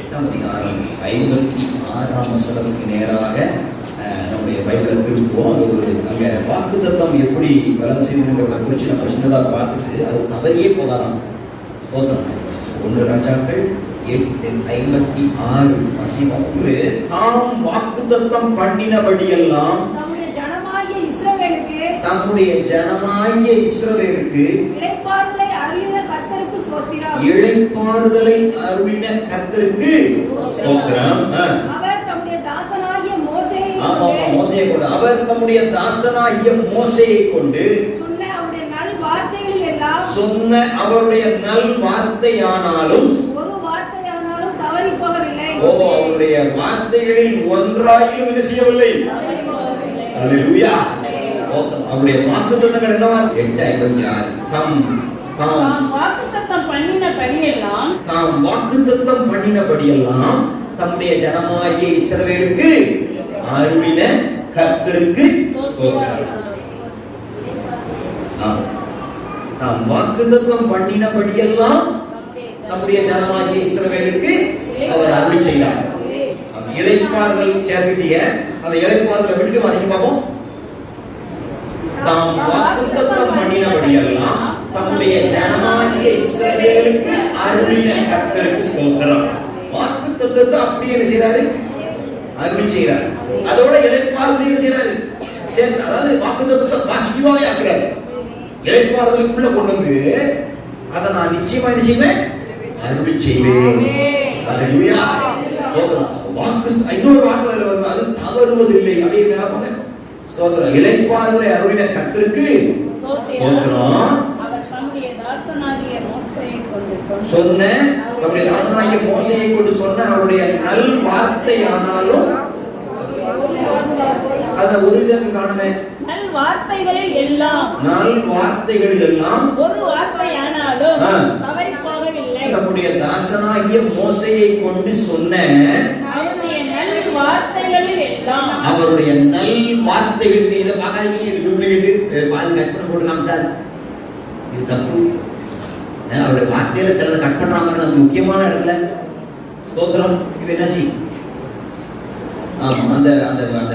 8ஆம் அதிகாரம் 56ஆம் வசனத்துக்கு நேராக நம்முடைய பைபிளை திருப்போம். அது ஒரு அங்கே வாக்குத்தத்தம் எப்படி பலன் செய்யணுங்கிறத குறித்து நம்ம சின்னதாக பார்த்துட்டு அது தவறியே போகலாம். ஸ்தோத்திரம். 1 ராஜாக்கள் 8:56 வசனம். தாம் வாக்குத்தத்தம் பண்ணினபடியெல்லாம் தம்முடைய ஜனமாகிய இஸ்ரவேலுக்கு இளைப்பாறுதலை அருளின கர்த்தருக்கு ஸ்தோத்திரம். அவர் தம்முடைய தாசனாகிய மோசேயை கொண்டு சொன்ன அவருடைய நல் வார்த்தையானாலும் தவறி போகவில்லை. அவருடைய வார்த்தைகளில் ஒன்றாயிலும் என்ன செய்யவில்லை. அல்லேலூயா. அவருடைய வாக்குத்தத்தங்கள் என்னவா? 8:56 தாம் வாக்குத்தத்தம் பண்ணினபடியெல்லாம் தம்முடைய ஜனமாகிய இஸ்ரவேலுக்கு அருளின கர்த்தருக்கு ஸ்தோத்திரம். தாம் வாக்குத்தத்தம் பண்ணினபடியெல்லாம் தம்முடைய ஜனமாகிய இஸ்ரவேலுக்கு அவர் அருளி செய்தார். இளைப்பாறுதல் சேர்க்கிட்டிய அந்த இளைப்பாறுதலை விட்டுட்டு வாசிக்க பார்ப்போம். தாம் வாக்குத்தத்தம் பண்ணினபடியெல்லாம் தம்முடைய ஜனமாகிய இஸ்ரவேலுக்கு அருளின கர்த்தருக்கு ஸ்தோத்திரம். வாக்குத்தத்தத்தை அப்படியே என்ன செய்றாரு? அருளி செய்றாரு. அதோட இளைப்பாறுதல் என்ன செய்றாரு? சேர்ந்து, அதாவது வாக்குத்தத்தத்தை பாசிட்டிவாவே ஆக்குறாரு. இளைப்பாறுதலுக்குள்ள கொண்டு வந்து அதை நான் நிச்சயமா என்ன செய்வேன்? அருளி செய்வேன். அல்லேலூயா. ஸ்தோத்திரம். வாக்கு இன்னொரு வாக்கு வரும், அது தவறுவதில்லை. அப்படியே மேல ஸ்தோத்திரம். இளைப்பாறுதலை அருளின கர்த்தருக்கு ஸ்தோத்திரம். சொன்ன தம்முடைய தாசனாகிய மோசேயை கொண்டு சொன்ன அவருடைய நல் வார்த்தையானாலும் அத ஒரு விதம் காணமே. நல் வார்த்தைகளில் எல்லாம் ஒரு வார்த்தையானாலும் தவறி போகவில்லை. தம்முடைய தாசனாகிய மோசேயை கொண்டு சொன்ன அவருடைய நல் வார்த்தைகள் மீது கட் பண்ண சார், இது தப்பு. அவருடைய வார்த்தையில சிலதை கட் பண்ற மாதிரி அது முக்கியமான இடத்துல ஸ்தோத்திரம். இது என்னாச்சு? அந்த அந்த அந்த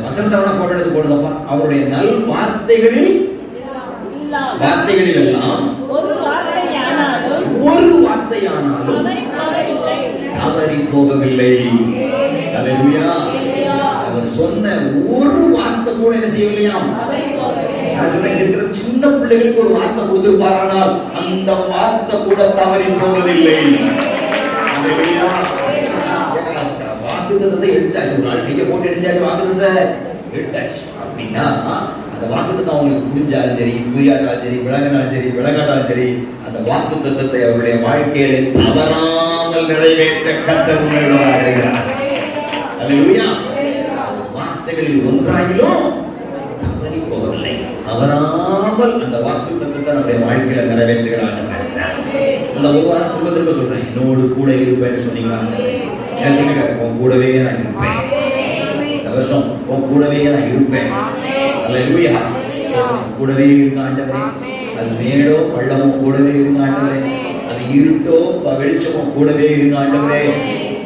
வசனத்தவன போட்டோ எடுத்து போடுதப்பா. அவருடைய நல் வார்த்தைகளில் எல்லாம் ஒரு வார்த்தையானாலும் தவறி போகவில்லை. அல்லேலூயா. அவர் சொன்ன ஒரு வார்த்தை கூட என்ன செய்யவில்லையாம். இருக்கிற சின்ன பிள்ளைகளுக்கு ஒரு வார்த்தை கொடுத்திருப்பாரானால் அந்த வார்த்தை கூட தவறி போவதில்லை. வாக்குத்தத்தத்தை எடுத்தாச்சு. ஒரு நாள் கையை போட்டு எடுத்தாச்சு. வாக்குத்தத்தை எடுத்தாச்சு அப்படின்னா அந்த வாக்குத்தத்தை அவங்களுக்கு புரிஞ்சாலும் சரி, புரியாட்டாலும் சரி, விளங்காட்டாலும் சரி, அந்த வாக்குத்தத்தத்தை அவருடைய வாழ்க்கையில தவறாமல் நிறைவேற்ற கர்த்தர் உண்மையுள்ளவராக இருக்கிறார். அல்லேலூயா. வார்த்தைகளில் ஒன்றாயிலும் தவறி போகவில்லை. தவறாமல் அந்த வாக்குத்தத்தத்தை நம்முடைய வாழ்க்கையில நிறைவேற்றுகிறார். அந்த ஒரு வார்த்தை திரும்ப சொல்றேன், என்னோடு கூட இருப்பேன்னு சொன்னீங்களா? என்ன சொன்னீங்க? உன் கூடவே நான் இருப்பேன். இந்த வருஷம் உன் கூடவே நான் இருப்பேன். அல்லேலூயா. கூடவே இருந்த ஆண்டவரே. அது மேடோ பள்ளமோ கூடவே இருந்த ஆண்டவரே. அது இருட்டோ வெளிச்சமோ கூடவே இருந்த ஆண்டவரே.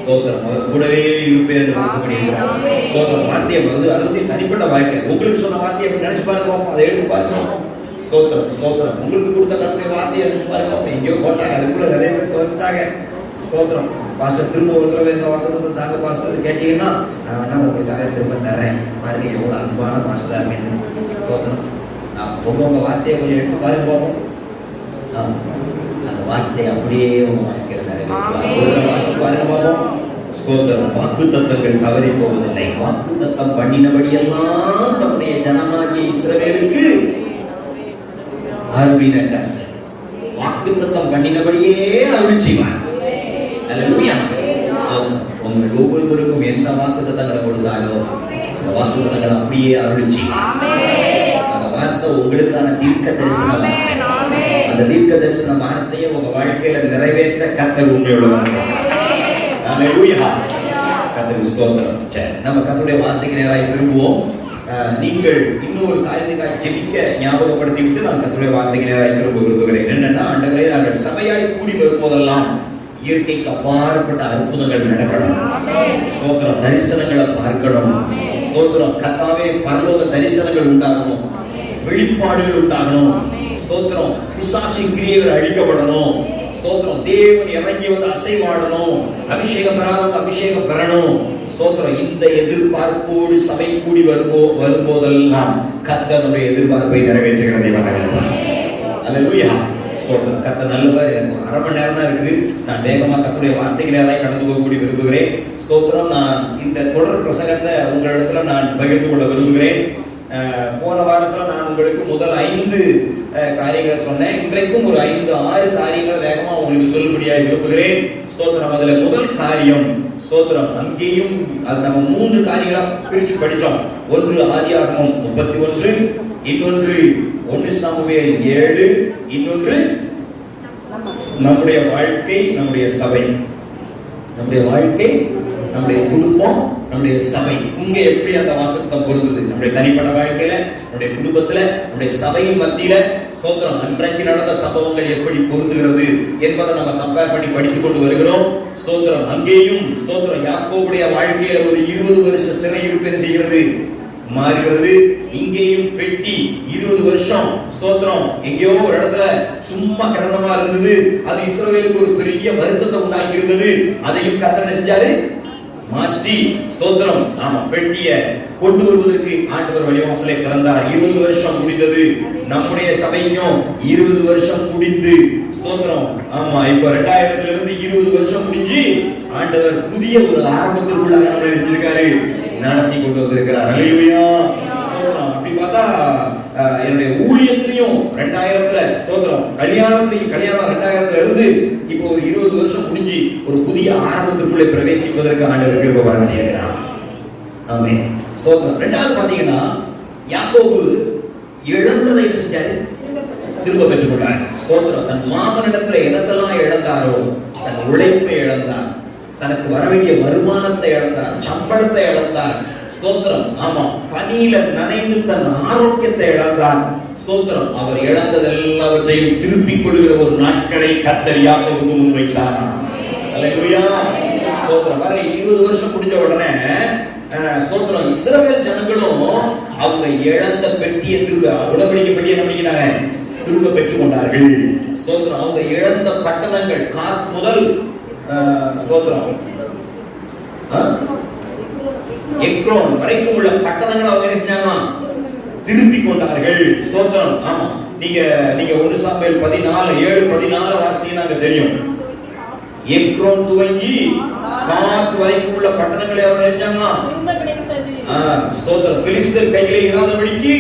ஸ்தோத்திரம். அவர் கூடவே இருப்பேன் என்று வாக்குப்படுகிறார். ஸ்தோத்திரம். வார்த்தையை அது வந்து தனிப்பட்ட வாழ்க்கை. உங்களுக்கு சொன்ன வார்த்தையை நினைச்சு பாருங்க, அதை எடுத்து பாருங்க. ஸ்தோத்திரம். ஸ்தோத்திரம். உங்களுக்கு கொடுத்த கருத்துடைய வார்த்தையை நினைச்சு பாருங்க. எங்கேயோ போட்டாங்க, அதுக்குள்ள நிறைய பேர் வந்துட்டாங்க. ஸ்தோத்திரம். பாஸ்டர் திரும்ப ஒரு தடவை இந்த வாக்கு தாங்க பாஸ்டர் கேட்டீங்கன்னா நான் வேணா உங்களுக்காக திரும்ப தரேன். பாருங்க எவ்வளவு அன்பான பாஸ்டர் அப்படின்னு. ஸ்தோத்திரம். நான் உங்க வார்த்தையை கொஞ்சம் எடுத்து பாருங்க பார்ப்போம். அந்த வார்த்தை அப்படியே உங்க வாழ்க்கையில நிறைவேற்றுவார். பாருங்க பார்ப்போம். ஸ்தோத்திரம். வாக்குத்தத்தங்கள் தவறி போவதில்லை. வாக்குத்தத்தம் பண்ணினபடியெல்லாம் தம்முடைய ஜனமாகிய இஸ்ரவேலுக்கு அருளின கர்த்தர். வாக்குத்தத்தம் பண்ணினபடியே அருள் செய்வார். அல்லேலூயா. உங்கள் ஒவ்வொருவருக்கும் எந்த வாக்குத்தத்தங்களை கொடுத்தாரோ அந்த வாக்குத்தத்தங்களை அப்படியே அருள் செய்வார். அந்த வார்த்தை உங்களுக்கான தீர்க்க தரிசன வார்த்தை. அந்த தீர்க்க தரிசன வார்த்தையை உங்க வாழ்க்கையில நிறைவேற்ற கர்த்தர் உண்மையுள்ளவர். அல்லேலூயா. கர்த்தருக்கு ஸ்தோத்திரம். சரி, நம்ம கர்த்தருடைய வார்த்தைக்கு நேராக திரும்புவோம். நீங்கள் இன்னொரு காரியத்துக்காக ஜெபிக்க ஞாபகப்படுத்தி விட்டு நான் கர்த்தருடைய வார்த்தைக்கு நேராக திரும்ப விரும்புகிறேன். என்னன்னா, ஆண்டவரே, நாங்கள் சபையாய் கூடி வரும்போதெல்லாம் இயற்கைக்கு அப்பாற்பட்ட அற்புதங்கள் நடக்கணும். ஸ்தோத்திரம். தரிசனங்களை பார்க்கணும். ஸ்தோத்திரம். கர்த்தாவே பரலோக தரிசனங்கள் உண்டாகணும், வெளிப்பாடுகள் உண்டாகணும். ஸ்தோத்திரம். பிசாசின் கிரியைகள் அழிக்கப்படணும். ஸ்தோத்திரம். தேவன் இறங்கி வந்து அசைவாடணும். அபிஷேகம் பெறாதவங்க அபிஷேகம் பெறணும். ஸ்தோத்திரம். இந்த எதிர்பார்ப்போடு சபை கூடி வரும்போதெல்லாம் கர்த்தருடைய எதிர்பார்ப்பை நிறைவேற்றுகிற தேவனாக இருக்கிறார். அல்லேலூயா. ஸ்தோத்திரம். கர்த்தர் நல்லவர். எனக்கு ஒரு 1/2 மணி நேரம் தான் இருக்குது. நான் வேகமா கர்த்தருடைய வார்த்தைகளை தான் கடந்து போகக்கூடிய விரும்புகிறேன். ஸ்தோத்திரம். நான் இந்த தொடர் பிரசங்கத்தை உங்களிடத்துல நான் பகிர்ந்து கொள்ள விரும்புகிறேன். போன வாரத்தில் நான் உங்களுக்கு முதல் 5 காரியங்களை சொன்னேன். இன்றைக்கும் ஒரு 5-6 காரியங்களை வேகமா உங்களுக்கு சொல்லும்படியாக விரும்புகிறேன். ஸ்தோத்திரம். அதுல முதல் காரியம் ஸ்தோத்திரம். அங்கேயும் அது நம்ம 3 காரியங்களா பிரிச்சு படிச்சோம். ஒன்று ஆதியாகமம் 31, இன்னொன்று 1 சாமுவேல் 7, இன்னொன்று நம்முடைய வாழ்க்கை, நம்முடைய சபை. நம்முடைய வாழ்க்கை, நம்முடைய குடும்பம், நம்முடைய சபை. இங்க எப்படி அந்த வாக்குத்தத்தம் பொருந்தது? நம்முடைய தனிப்பட்ட வாழ்க்கையில, நம்முடைய குடும்பத்துல, நம்முடைய சபையின் மத்தியில ஸ்தோத்திரம் அன்றைக்கு நடந்த சம்பவங்கள் எப்படி பொருந்துகிறது என்பதை நம்ம கம்பேர் பண்ணி படித்துக் கொண்டு வருகிறோம். ஸ்தோத்திரம். அங்கேயும் ஸ்தோத்திரம் யாக்கோபுடைய வாழ்க்கையில ஒரு 20 வருஷ சிறையிருப்பு செய்கிறது, மாறுகிறது. இங்கேயும் பெட்டி 20 வருஷம் ஸ்தோத்திரம் எங்கேயோ ஒரு இடத்துல சும்மா கிடந்தமா இருந்தது. அது இஸ்ரவேலுக்கு ஒரு பெரிய வருத்தத்தை உண்டாக்கி இருந்தது. அதையும் கர்த்தர் செஞ்சாரு, மாற்றி ஸ்தோத்திரம். ஆமா, பெட்டிய கொண்டு வருவதற்கு ஆண்டவர் வழிவாசலை திறந்தார். 20 வருஷம் முடிந்தது. நம்முடைய சபையும் 20 வருஷம் முடிந்து ஸ்தோத்திரம். ஆமா, இப்ப 2000 இருந்து 20 வருஷம் முடிஞ்சு ஆண்டவர் புதிய ஒரு ஆரம்பத்திற்குள்ளாக இருக்காரு, நடத்தி கொண்டு வந்திருக்கிறார். அல்லேலூயா. ஸ்தோத்திரம். அப்படி பார்த்தா என்னுடைய ஊழியத்திலையும் 2000ல ஸ்தோத்திரம், கல்யாணம் 2000ல இருந்து இப்போ ஒரு 20 வருஷம் முடிஞ்சு ஒரு புதிய ஆரம்பத்திற்குள்ளே பிரவேசிப்பதற்கு ஆண்டவர் கிருபை பாராட்டியிருக்கிறார். ஆமென். ஸ்தோத்திரம். ரெண்டாவது பாத்தீங்கன்னா யாக்கோபு இழந்ததை செஞ்சாரு, திரும்ப பெற்றுக்கொண்டார். ஸ்தோத்திரம். தன் மாமனிடத்துல என்னத்தெல்லாம் இழந்தாரோ, தன் உழைப்பை இழந்தார், தனக்கு வர வேண்டிய வருமானத்தை இழந்தார், சம்பளத்தை இழந்தார். ஸ்தோத்திரம். ஆமா, பனியில நனைந்து தன் ஆரோக்கியத்தை இழந்தார். ஸ்தோத்திரம். அவர் இழந்தது எல்லாவற்றையும் திருப்பிக் கொள்கிற ஒரு நாட்களை கர்த்தர் யாக்கோபுக்கு முன்வைத்தார். அல்லேலூயா. ஸ்தோத்திரம். வர 20 வருஷம் முடிஞ்ச உடனே ஸ்தோத்திரம் இஸ்ரவேல் ஜனங்களும் அவங்க இழந்த பெட்டியை திரும்ப, உடன்படிக்கை பெட்டியை நம்பிக்கிறாங்க, திரும்ப பெற்றுக் கொண்டார்கள். ஸ்தோத்திரம். அவங்க இழந்த பட்டணங்கள் காத் முதல் ஸ்தோத்திரம் எக்ரோன் வரைக்கும் உள்ள பட்டணங்களை அவங்க என்ன செஞ்சாங்க, திருப்பி கொண்டார்கள். ஸ்தோத்திரம். ஆமா, நீங்க 1 சாமுவேல் 14:7-14 வாசிச்சீங்கன்னா தெரியும். எக்ரோன் துவங்கி காத் வரைக்கும் உள்ள பட்டணங்களை அவங்க செஞ்சாங்க. ஸ்தோத்திரம். பெலிஸ்தர் கையிலே இராதபடிக்கு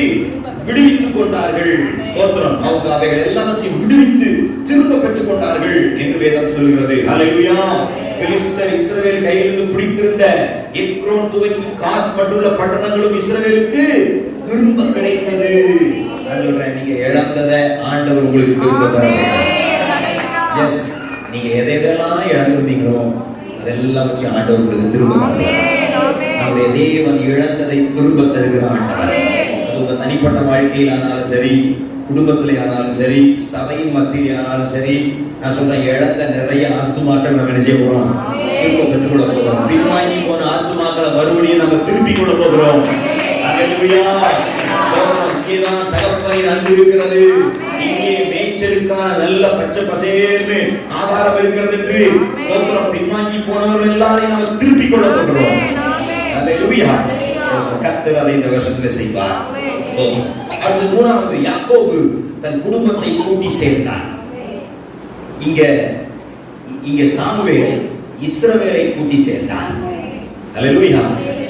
விடுவித்துக் கொண்டார்கள். ஸ்தோத்திரம். அவங்க அவைகள் எல்லாவற்றையும் விடுவித்து திரும்ப பெற்றுக் கொண்டார்கள் என்று வேதம் சொல்கிறது. அல்லேலூயா. பெலிஸ்தர் இஸ்ரவேல் கையிலிருந்து பிடித்திருந்த எக்ரோன் துவக்கி காத் மட்டுள்ள பட்டணங்களும் இஸ்ரவேலுக்கு திரும்ப கிடைத்தது. நீங்க இழந்ததை ஆண்டவர் உங்களுக்கு திரும்ப தருவார். எஸ், நீங்க எதெல்லாம் இழந்திருந்தீங்களோ அதெல்லாம் வச்சு ஆண்டவர் உங்களுக்கு திரும்ப தருவார். நம்முடைய தேவன் இழந்ததை திரும்ப தருகிற ஆண்டவர். அது உங்க தனிப்பட்ட வாழ்க்கையில் ஆனாலும் சரி, குடும்பத்திலே ஆனாலும் சரி, சபையின் மத்தியிலே ஆனாலும் சரி, நான் சொல்றேன், இழந்த நிறைய ஆத்துமாக்கள் நம்ம நினைச்சே போறோம், திரும்ப பெற்றுக்கொள்ள போகிறோம். பின்வாங்கி போன ஆத்துமாக்களை மறுபடியும் நம்ம திருப்பி கொள்ள போகிறோம். அல்லேலூயா. இங்கேதான் தகப்பனின் அன்பு இருக்கிறது, இங்கே மேய்ச்சலுக்கான நல்ல பச்சை பசேர்னு ஆதாரம் இருக்கிறது என்று ஸ்தோத்திரம். பின்வாங்கி போனவர்கள் எல்லாரையும் நம்ம திருப்பி கொள்ள போகிறோம். அல்லேலூயா. கர்த்தர் அதை இந்த வருஷத்துல செய்வார். அடுத்து 3வது, யாக்கோபு தன் குடும்பத்தை கூட்டி சேர்ந்தார். இங்க சாமுவேல் இஸ்ரவேலை கூட்டி சேர்ந்தார். அல்லேலூயா.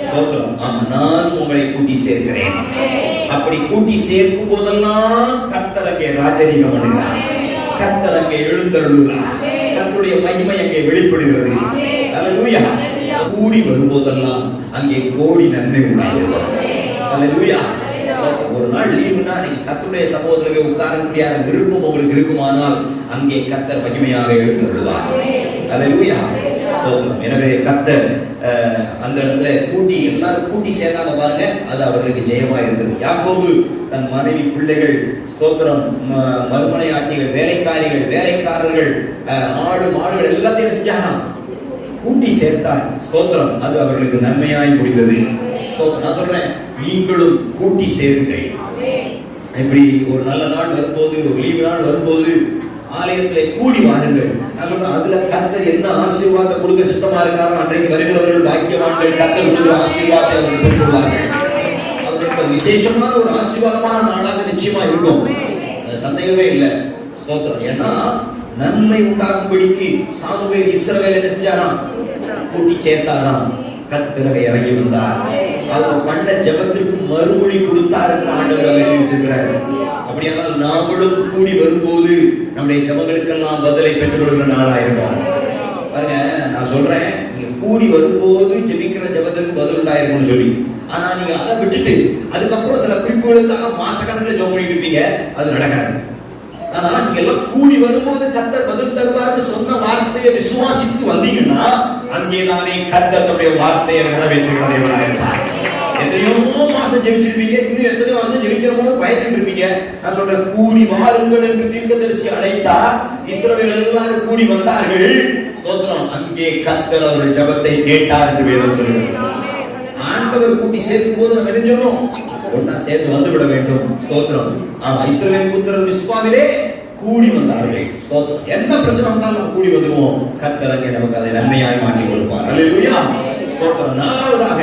ஸ்தோத்திரம். ஆமா, நான் உங்களை கூட்டி சேர்க்கிறேன். அப்படி கூட்டி சேர்க்கும் போதெல்லாம் கர்த்தர் அங்கே ராஜரீகம் பண்ணுகிறார், கர்த்தர் அங்கே எழுந்தருளுகிறார், கர்த்தருடைய மகிமை அங்கே வெளிப்படுகிறது. அல்லேலூயா. கூடி வரும்போதெல்லாம் அங்கே கோடி நன்மை உண்டாகிறது. அல்லேலூயா. ஒரு நாள் லீவுனா நீங்க கர்த்தருடைய சமூகத்திலே உட்கார முடியாத விருப்பம் உங்களுக்கு இருக்குமானால் அங்கே கர்த்தர் மகிமையாக எழுந்தருளுவார். அல்லேலூயா. ஸ்தோத்திரம். எனவே கர்த்தர் அந்த இடத்துல கூட்டி எல்லாரும் கூட்டி சேர்ந்தாங்க பாருங்க, அது அவர்களுக்கு ஜெயமா இருந்தது. யாக்கோபு தன் மனைவி, பிள்ளைகள், ஸ்தோத்திரம், மறுமனையாட்டிகள், வேலைக்காரிகள், வேலைக்காரர்கள், ஆடு மாடுகள் எல்லாத்தையும் செஞ்சாங்க, கூட்டி சேர்த்தார். ஸ்தோத்திரம். அது அவர்களுக்கு நன்மையாய் முடிந்தது. நான் சொல்றேன், நீங்களும் கூட்டி சேருங்கள். இப்படி ஒரு நல்ல நாள் வரும்போது, ஒரு லீவு நாள் வரும்போது ஆலயத்திலே கூடி வாருங்கள். நான் சொல்றேன், அதுல கர்த்தர் என்ன ஆசீர்வாதம் கொடுக்க சித்தமா இருக்காரோ அன்றைக்கு வருகிறவர்கள் பாக்கியவான்கள். கர்த்தர் கொடுக்கிற ஆசீர்வாதத்தை அவர்கள் பெற்றுள்ளார்கள். அவர்களுக்கு விசேஷமான ஒரு ஆசீர்வாதமான நாளாக நிச்சயமா இருக்கும், சந்தேகமே இல்லை. ஸ்தோத்திரம். ஏன்னா நன்மை உண்டாகும்படிக்கு சாமுவேல் இஸ்ரவேல் என்ன செஞ்சாராம்? கூட்டி சேர்த்தாராம். கர்த்தர் இறங்கி வந்தார். அவர் பண்ண ஜெபத்திற்கு மறுமொழி கொடுத்தார் என்று ஆண்டவர் எழுதி வச்சிருக்கிறார். அப்படியானால் நாமளும் கூடி வரும்போது நம்முடைய ஜெபங்களுக்கெல்லாம் பதிலை பெற்றுக் கொள்கிற நாளாயிருக்கும். பாருங்க, நான் சொல்றேன், நீங்க கூடி வரும்போது ஜெபிக்கிற ஜெபத்திற்கு பதில் உண்டாயிருக்கும்னு சொல்லி, ஆனா நீங்க அதை விட்டுட்டு அதுக்கப்புறம் சில குறிப்புகளுக்காக மாசக்கணக்கில் ஜெபம் பண்ணிட்டு இருப்பீங்க, அது நடக்காது. ஆனா நீங்க எல்லாம் கூடி வரும்போது கர்த்தர் பதில் தருவார்னு சொன்ன வார்த்தையை விசுவாசித்து வந்தீங்கன்னா அங்கேதானே கர்த்தர் தன்னுடைய வார்த்தையை நிறைவேற்றுகிற தேவனாக இருப்பார். எத்தனையோ மாசம் ஜெபிச்சிருப்பீங்க, இன்னும் எத்தனையோ மாசம் ஜெபிக்கிற போது பயந்துட்டு இருப்பீங்க. நான் சொல்றேன், கூடி வாருங்கள் என்று தீர்க்கதரிசி அழைத்தா இஸ்ரவேல் எல்லாரும் கூடி வந்தார்கள். ஸ்தோத்திரம். அங்கே கர்த்தர் அவர்கள் ஜெபத்தை கேட்டார் என்று வேதம் சொல்லுகிறது. ஆண்டவர் கூட்டி சேர்க்கும் போது நம்ம என்ன சொல்லணும்? ஒன்னா சேர்ந்து வந்து விட வேண்டும். ஸ்தோத்திரம். இஸ்ரவேல் புத்திரர் மிஸ்பாவிலே கூடி வந்தார்கள். ஸ்தோத்திரம். என்ன பிரச்சனை வந்தாலும் நம்ம கூடி வந்துருவோம். கர்த்தர் அங்கே நமக்கு அதை நன்மையாய் மாற்றி கொடுப்பார். அல்லேலூயா. ஸ்தோத்திரம். நாலாவதாக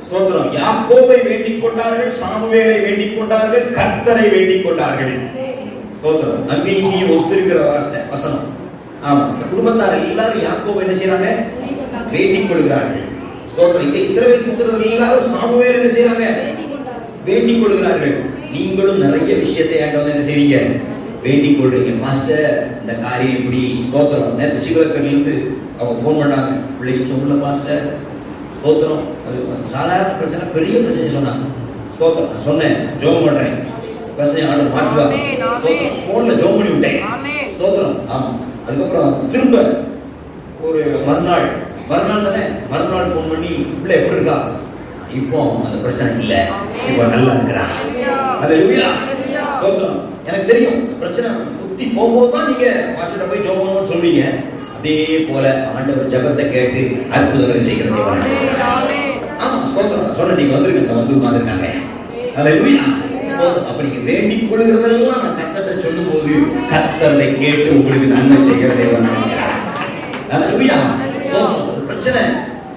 ஸ்தோத்திரம், யாக்கோபை வேண்டிக் கொண்டார்கள், சாமுவேலை வேண்டிக் கொண்டார்கள், கர்த்தரை வேண்டிக் கொண்டார்கள். ஸ்தோத்திரம். அங்கே இங்கே ஒத்திருக்கிற வார்த்தை வசனம். ஆமா, குடும்பத்தார் எல்லாரும் யாக்கோபை என்ன செய்யறாங்க? வேண்டிக் கொள்கிறார்கள். ஸ்தோத்திரம். இந்த இஸ்ரவேல் புத்திரர் எல்லாரும் சாமுவேல் என்ன செய்யறாங்க? வேண்டிக் கொள்கிறார்கள். நீங்களும் நிறைய விஷயத்தை ஆண்டவன் என்ன செய்றீங்க? வேண்டிக் கொள்றீங்க. மாஸ்டர், இந்த காரியம் இப்படி. ஸ்தோத்திரம். நேற்று சிவகர்ல இருந்து அவங்க போன் பண்ணாங்க, பிள்ளைக்கு சொல்லல மாஸ்டர். ஸ்தோத்திரம். அது சாதாரண பிரச்சனை, பெரிய பிரச்சனை சொன்னாங்க. ஸ்தோத்திரம். நான் சொன்னேன், ஜெபம் பண்றேன், பிரச்சனை ஆண்டவர் மாற்றுவார். ஸ்தோத்திரம். போன்ல ஜெபம் பண்ணி விட்டேன். ஸ்தோத்திரம். ஆமா. அதுக்கப்புறம் திரும்ப ஒரு மறுநாள் தானே, மறுநாள் போன் பண்ணி, பிள்ளை எப்படி இருக்கா? இப்போ அந்த பிரச்சனை இல்ல, இப்போ நல்லா இருக்கிறான். அல்லேலூயா. ஸ்தோத்திரம். எனக்கு தெரியும் பிரச்சனை புத்தி போகும்போது தான் நீங்க மாஸ்டர் போய் ஜெபம் பண்ணணும்னு சொல்வீங்க. அதே போல ஆண்டவர் ஜெபத்தை கேட்டு அற்புதங்களை செய்கிறது. ஆமா, ஸ்தோத்திரம். சொன்ன நீங்க வந்துருங்க, வந்து உட்கார்ந்திருக்காங்க. அல்லேலூயா. ஸ்தோத்திரம். அப்ப நீங்க வேண்டிக் கொள்கிறதெல்லாம் நான் கர்த்தர்ட்ட சொல்லும்போது கர்த்தரை கேட்டு உங்களுக்கு நன்மை செய்கிற தேவன் நினைக்கிறார். அல்லேலூயா. ஸ்தோத்திரம். ஒரு பிரச்சனை,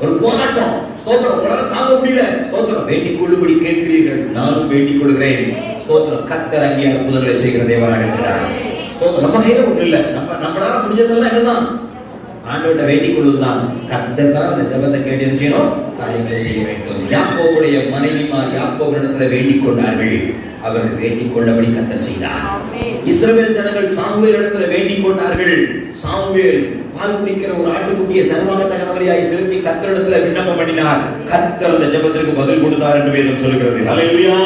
ஒரு போராட்டம், ஸ்தோத்திரம், உங்களால தாங்க முடியல, ஸ்தோத்திரம், வேண்டிக் கொள்ளும்படி கேட்கிறீர்கள், நானும் வேண்டிக் கொள்கிறேன். ஸ்தோத்திரம். கர்த்தர் அங்கே அற்புதங்களை செய்கிற தேவனாக இருக்கிறார். ஸ்தோத்திரம். நம்ம கையில ஒண்ணு இல்ல, நம்மளால முடிஞ்சதெல்லாம் என்னதான்? ஆண்டவர்கிட்ட வேண்டிக் கொள்வதுதான். கர்த்தர் தான் அந்த ஜெபத்தை கேட்டு என்ன செய்யணும்? காரியங்களை செய்ய வேண்டும். யாக்கோபுடைய மனைவிமார் யாக்கோபிடத்துல வேண்டிக் கொண்டார்கள். அவர்கள் வேண்டிக் கொண்டபடி கர்த்தர் செய்தார். இஸ்ரவேல் ஜனங்கள் சாமுவேல் இடத்துல வேண்டிக் கொண்டார்கள். சாமுவேல் பால் குடிக்கிற ஒரு ஆட்டுக்குட்டியை சர்வாங்க தகவலியாய் செலுத்தி கர்த்தரிடத்துல விண்ணப்பம் பண்ணினார். கர்த்தர் அந்த ஜெபத்திற்கு பதில் கொடுத்தார் என்று வேதம் சொல்கிறது. அல்லேலூயா.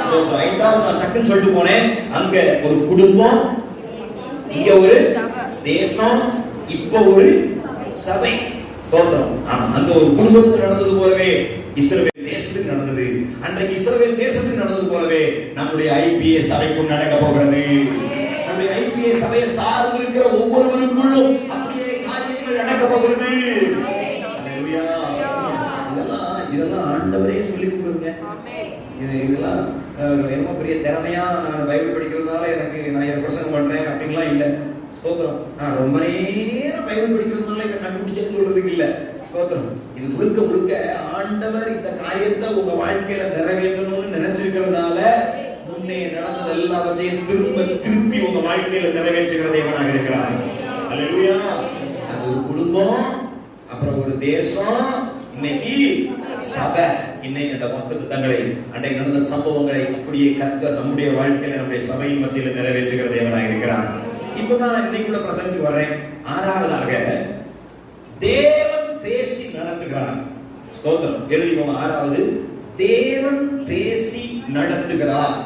ஸ்தோத்திரம். ஐந்தாவது நான் டக்குன்னு சொல்லிட்டு போனேன். அங்க ஒரு குடும்பம், இங்க ஒரு தேசம், இப்ப ஒரு சபை. ஸ்தோத்திரம். அந்த ஒரு குடும்பத்துக்கு நடந்தது போலவே இஸ்ரவேல் தேசத்துக்கு நடந்தது. அன்றைக்கு இஸ்ரவேல் தேசத்துக்கு நடந்தது போலவே நம்முடைய ஐபிஏ சபைக்கும் நடக்க போகிறது. நம்முடைய ஐபிஏ சபையை சார்ந்து இருக்கிற ஒவ்வொருவருக்குள்ளும் அப்படியே காரியங்கள் நடக்க போகிறது. இதெல்லாம் ஆண்டவரே சொல்லி கொடுக்குங்க. இதெல்லாம் ரொம்ப பெரிய திறமையா நான் பைபிள் படிக்கிறதுனால எனக்கு நான் இதை பிரசங்கம் பண்றேன் அப்படின்லாம் இல்லை. ஸ்தோத்திரம். நான் ரொம்ப நேரம் பைபிள் படிக்கிறதுனால இதை கண்டுபிடிச்சேன்னு சொல்றதுக்கு இல்லை. ஸ்தோத்திரம். இது முழுக்க முழுக்க ஆண்டவர் இந்த காரியத்தை உங்க வாழ்க்கையில நிறைவேற்றணும்னு நினைச்சிருக்கிறதுனால முன்னே நடந்தது எல்லாவற்றையும் திருப்பி உங்க வாழ்க்கையில நிறைவேற்றுகிற தேவனாக இருக்கிறார். அல்லேலூயா. அது ஒரு குடும்பம், அப்புறம் ஒரு தேசம், இன்னைக்கு சபை. இன்னைக்கு இந்த வாக்குத்தத்தங்களை, அன்றைக்கு நடந்த சம்பவங்களை அப்படியே கர்த்தர் நம்முடைய வாழ்க்கையில நம்முடைய சபையின் மத்தியில நிறைவேற்றுகிற தேவனாக இருக்கிறார். இப்பதான் இன்னைக்குள்ள பிரசங்கத்துக்கு வர்றேன். ஆறாவதாக தேவன் பேசி நடத்துகிறார். ஸ்தோத்திரம். எழுதிக்கோங்க. ஆறாவது, தேவன் பேசி நடத்துகிறார்.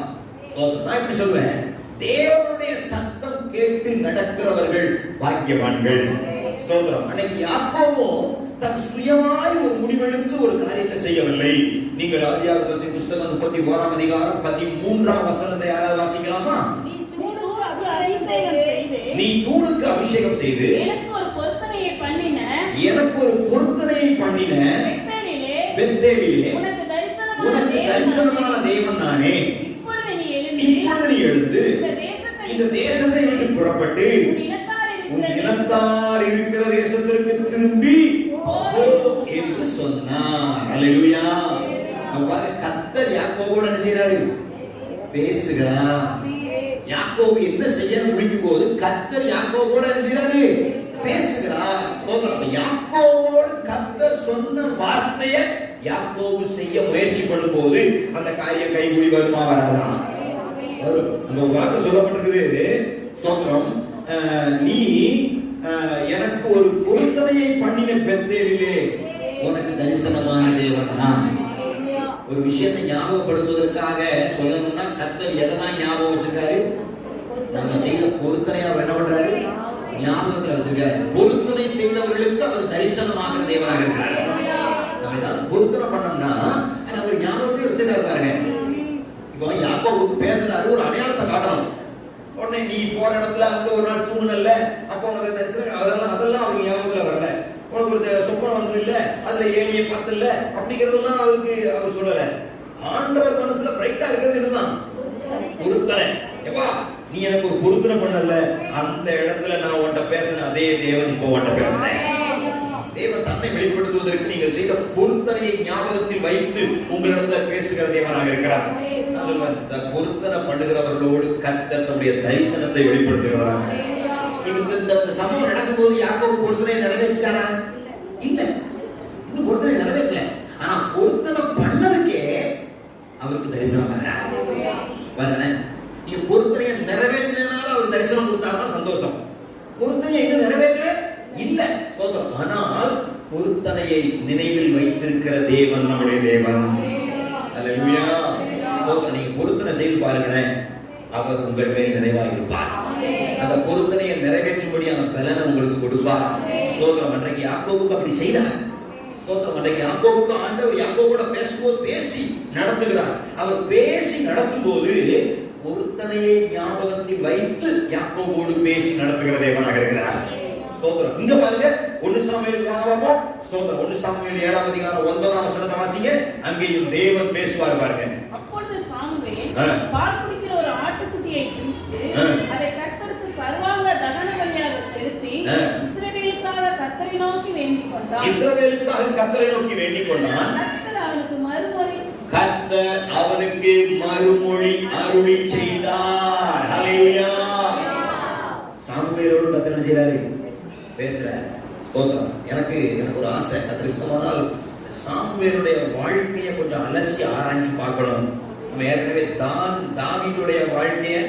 ஸ்தோத்திரம். நான் இப்படி சொல்வேன், தேவனுடைய சத்தம் கேட்டு நடக்கிறவர்கள் பாக்கியவான்கள். ஸ்தோத்திரம். அன்னைக்கு யாக்கோபும் தன் சுயமாய் ஒரு முடிவெடுத்து ஒரு காரியத்தை செய்யவில்லை. நீங்கள் ஆதியாகமத்தின் புத்தகம் 31ஆம் அதிகாரம் 13ஆம் வசனத்தை யாராவது வாசிக்கலாமா? நீ தூணுக்கு அபிஷேகம் செய்து எனக்கு ஒரு பொருத்தனையை பண்ணின பெத்தேலிலே உனக்கு தரிசனமான தேவன் நானே. இப்பொழுது நீ எழுந்து இந்த தேசத்தை விட்டு புறப்பட்டு உன் இனத்தார் இருக்கிற தேசத்திற்கு திரும்பி என்று சொன்னார். அல்லேலூயா. கர்த்தர் யாக்கோபோடு என்ன செய்றாரு? பேசுகிறார். யாக்கோபு என்ன செய்யணும் முடிக்கும் போது கர்த்தர் யாக்கோபோடு என்ன செய்றாரு? பேசுகிறார். ஸ்தோத்திரம். யாக்கோபோடு கர்த்தர் சொன்ன வார்த்தையை யாக்கோபு செய்ய முயற்சி பண்ணும்போது அந்த காரியம் கைகூடி வருமா வராதா? அந்த வார்த்தை சொல்லப்பட்டிருக்குது. ஸ்தோத்திரம். நீ எனக்கு ஒரு பொருத்தனையை பண்ணின பெத்தேலிலே உனக்கு தரிசனமான தேவன் நான். ஒரு விஷயத்தை ஞாபகப்படுத்துவதற்காக சொல்லணும்னா கர்த்தர் எதெல்லாம் ஞாபகம் வச்சிருக்காரு? நம்ம செய்த பொருத்தனை அவர் என்ன பண்றாரு? ஞாபகத்தில் வச்சிருக்காரு. பொருத்தனை செய்தவர்களுக்கு அவர் தரிசனமாக தேவனாக இருக்கிறார். நம்ம ஏதாவது பொருத்தனை பண்ணோம்னா அது அவர் ஞாபகத்தை வச்சிருக்காரு பாருங்க. இப்போ யாக்கோபுக்கு பேசுறாரு, ஒரு அடையாளத்தை காட்டணும். உடனே நீ போற இடத்துல அங்க ஒரு நாள் தூங்குனல்ல, அப்ப உனக்கு தரிசனம் அதெல்லாம் அவங்க ஞாபகத்துல வரல. உனக்கு ஒரு சொப்பனம் வந்து இல்ல, அதுல ஏனியை பார்த்தல அப்படிங்கறதெல்லாம் அவருக்கு அவர் சொல்லல. ஆண்டவர் மனசுல பிரைட்டா இருக்கிறது இதுதான் பொருத்தனை. எப்பா நீ எனக்கு ஒரு பொருத்தனை பண்ணல, அந்த இடத்துல நான் உன்கிட்ட பேசின அதே தேவன் இப்போ உன்கிட்ட பேசுறேன். தேவன் தன்னை வெளிப்படுத்துவதற்கு நீங்கள் செய்த பொருத்தனையை ஞாபகத்தில் வைத்து உங்களிடத்தில் பேசுகிற தேவனாக இருக்கிறார். பொருத்தனை பண்ணுகிறவர்களோடு கர்த்தர் தன்னுடைய தரிசனத்தை வெளிப்படுத்துகிறார். இந்த சம்பவம் நடக்கும் போது யாக்கோபு பொருத்தனை நிறைவேற்றிட்டாரா? இல்ல, இன்னும் பொருத்தனை நிறைவேற்றல. ஆனா பொருத்தனை பண்ணதுக்கே அவருக்கு தரிசனம் பாருங்க. நீங்க பொருத்தனையை நிறைவேற்றினால அவர் தரிசனம் கொடுத்தாருன்னா சந்தோஷம். பொருத்தனையை இன்னும் நிறைவேற்றவே இல்ல. ஸ்தோத்திரம். ஆனால் பொருத்தனையை நினைவில் வைத்திருக்கிற தேவன் நம்முடைய தேவன். அல்லேலூயா. ஸ்தோத்திரம். நீங்க பொருத்தனை செய்து பாருங்களேன், அவர் உங்கள் மேல் நினைவாக இருப்பார். அந்த பொருத்தனையை நிறைவேற்றும்படி அந்த பலனை உங்களுக்கு கொடுப்பார். ஸ்தோத்திரம். அன்றைக்கு யாக்கோபுக்கு அப்படி செய்தார். ஸ்தோத்திரம். அன்றைக்கு யாக்கோபுக்கு ஆண்டவர் யாக்கோபோட பேசும்போது பேசி நடத்துகிறார். அவர் பேசி நடத்தும் போது பொருத்தனையை ஞாபகத்தில் வைத்து யாக்கோபோடு பேசி நடத்துகிற தேவனாக இருக்கிறார். ஸ்தோத்திரம். இங்க பாருங்க 1 சாமுவேல் வாங்க. ஸ்தோத்திரம். 1 சாமுவேல் 7ஆம் அதிகாரம் 9ஆம் வசனத்தை வாசிங்க. அங்கேயும் தேவன் பேசுவார் பாருங்க. அப்பொழுது சாமுவேல் பால் குடிக்கிற ஒரு ஆட்டுக்குட்டியை பிடித்து அதை கர்த்தருக்கு சர்வாங்க தகன பலியாக செலுத்தி இஸ்ரவேலுக்காக கர்த்தரை நோக்கி வேண்டிக் கொண்டான். இஸ்ரவேலுக்காக கர்த்தரை நோக்கி வேண்டிக் கொண்டான். கர்த்தர் அவனுக்கு மறுமொழி அருளி செய்தார். ஹல்லேலூயா. சாமுவேலோடு கர்த்தர் என்ன செய்றாரு? பேசுறார். ஸ்தோத்திரம். எனக்கு ஒரு ஆசை, கர்த்தர் இஷ்டமானால் சாமுவேலுடைய வாழ்க்கையை கொஞ்சம் அலசி ஆராய்ச்சி பார்க்கணும். நம்ம ஏற்கனவே தாவீதுடைய வாழ்க்கையை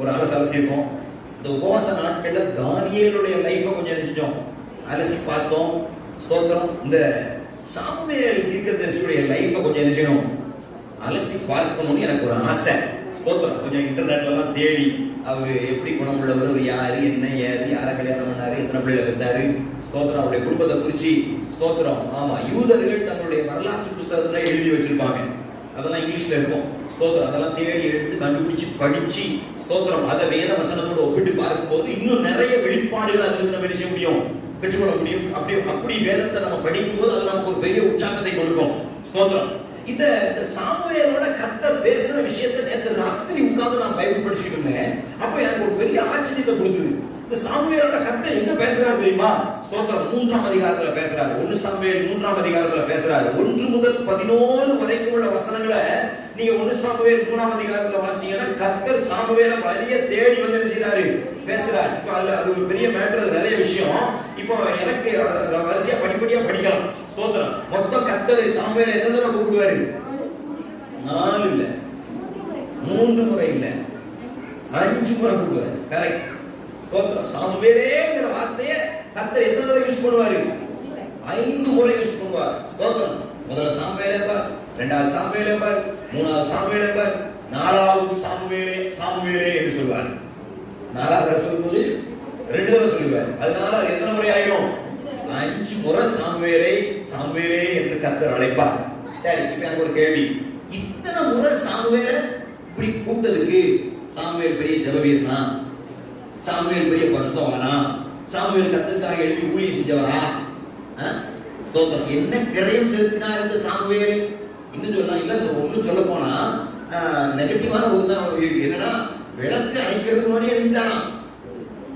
ஒரு அலசிருக்கோம். இந்த உபவாச நாட்கள்ல தானியேலுடைய லைஃபை கொஞ்சம் செஞ்சோம், அலசி பார்த்தோம். ஸ்தோத்திரம். இந்த சாமுவேல் தீர்க்கதரிசியுடைய லைஃபை கொஞ்சம் என்ன செய்யணும், அலசி பார்க்கணும்னு எனக்கு ஒரு ஆசை. ஸ்தோத்திரம். கொஞ்சம் இன்டர்நெட்ல எல்லாம் தேடி அவரு எப்படி குணமுள்ளவர், யாரு, என்ன, ஏது, யாரை கல்யாணம் பண்ணாரு, எத்தனை பிள்ளைகளை பெற்றாரு, ஸ்தோத்திரம், அவருடைய குடும்பத்தை குறிச்சு. ஸ்தோத்திரம். ஆமா, யூதர்கள் தங்களுடைய வரலாற்று புத்தகத்துல எழுதி வச்சிருப்பாங்க, அதெல்லாம் இங்கிலீஷ்ல இருக்கும். ஸ்தோத்திரம். அதெல்லாம் தேடி எடுத்து கண்டுபிடிச்சு படிச்சு, ஸ்தோத்திரம், அதை வேத வசனத்தோட ஒப்பிட்டு பார்க்கும் போது இன்னும் நிறைய வெளிப்பாடுகள் அதுல நம்ம என்ன செய்ய முடியும், பெற்றுக்கொள்ள முடியும். அப்படி வேதத்தை நம்ம படிக்கும் போது அது நமக்கு ஒரு பெரிய உற்சாகத்தை கொடுக்கும். ஸ்தோத்திரம். இந்த சாமுவேலோட கர்த்தர் பேசுற விஷயத்தை நேற்று ராத்திரி உட்கார்ந்து நான் பைபிள் படிச்சுட்டு இருந்தேன். அப்போ எனக்கு ஒரு பெரிய ஆச்சரியத்தை கொடுத்தது. இந்த சாமுவேலோட கர்த்தர் எங்க பேசுறாரு தெரியுமா? ஸ்தோத்திரம். 3ஆம் அதிகாரத்துல பேசுறாரு. 1 சாமுவேல் 3ஆம் அதிகாரத்துல பேசுறாரு. 1 முதல் 11 வரைக்கும் உள்ள வசனங்களை நீங்க 1 சாமுவேல் 3ஆம் அதிகாரத்துல வாசிச்சீங்கன்னா கர்த்தர் சாமுவேலை வழிய தேடி வந்து என்ன செய்றாரு, பேசுறாரு. இப்போ அது ஒரு பெரிய மேட்டர், நிறைய விஷயம். இப்போ எனக்கு வரிசையா படிப்படியா படிக்கலாம். ஸ்தோத்திரம். மொத்தம் கர்த்தர் சாமுவேலை எத்தனை தடவை கூப்பிடுவாரு? 4 இல்ல, 3 முறை இல்ல, 5 முறை கூப்பிடுவாரு. கரெக்ட். ஸ்தோத்திரம். சாமுவேலேங்கிற வார்த்தையை கர்த்தர் எத்தனை தடவை யூஸ் பண்ணுவாரு? 5 முறை யூஸ் பண்ணுவார். ஸ்தோத்திரம். முதல்ல சாமுவேலே பார், 2வது சாமுவேலே பார், 3வது சாமுவேலே பார், 4வது சாமுவேலே என்று சொல்வார். 4வது சொல்லும்போது 2 தடவை சொல்லுவார். அதனால அது எத்தனை முறை ஆயிரும்? 5 முறை சாமுவேலே சாமுவேலே என்று கர்த்தர் அழைப்பார். சரி, இப்ப எனக்கு ஒரு கேள்வி. இத்தனை முறை சாமுவேல இப்படி கூப்பிட்டதுக்கு சாமுவேல் பெரிய ஜெபவீரனா? சாமுவேல் பெரிய பரிசுத்தவானா? சாமுவேல் கர்த்தருக்காக எழுதி ஊழியம் செஞ்சவரா? ஸ்தோத்திரம். என்ன கிரயம் செலுத்தினார் இந்த சாமுவேல்? இன்னும் சொல்லலாம் இல்ல, ஒன்னும் சொல்ல போனா நெகட்டிவான ஒரு தான் என்னன்னா, விளக்கு அணைக்கிறதுக்கு முன்னாடியே இருந்தாராம்,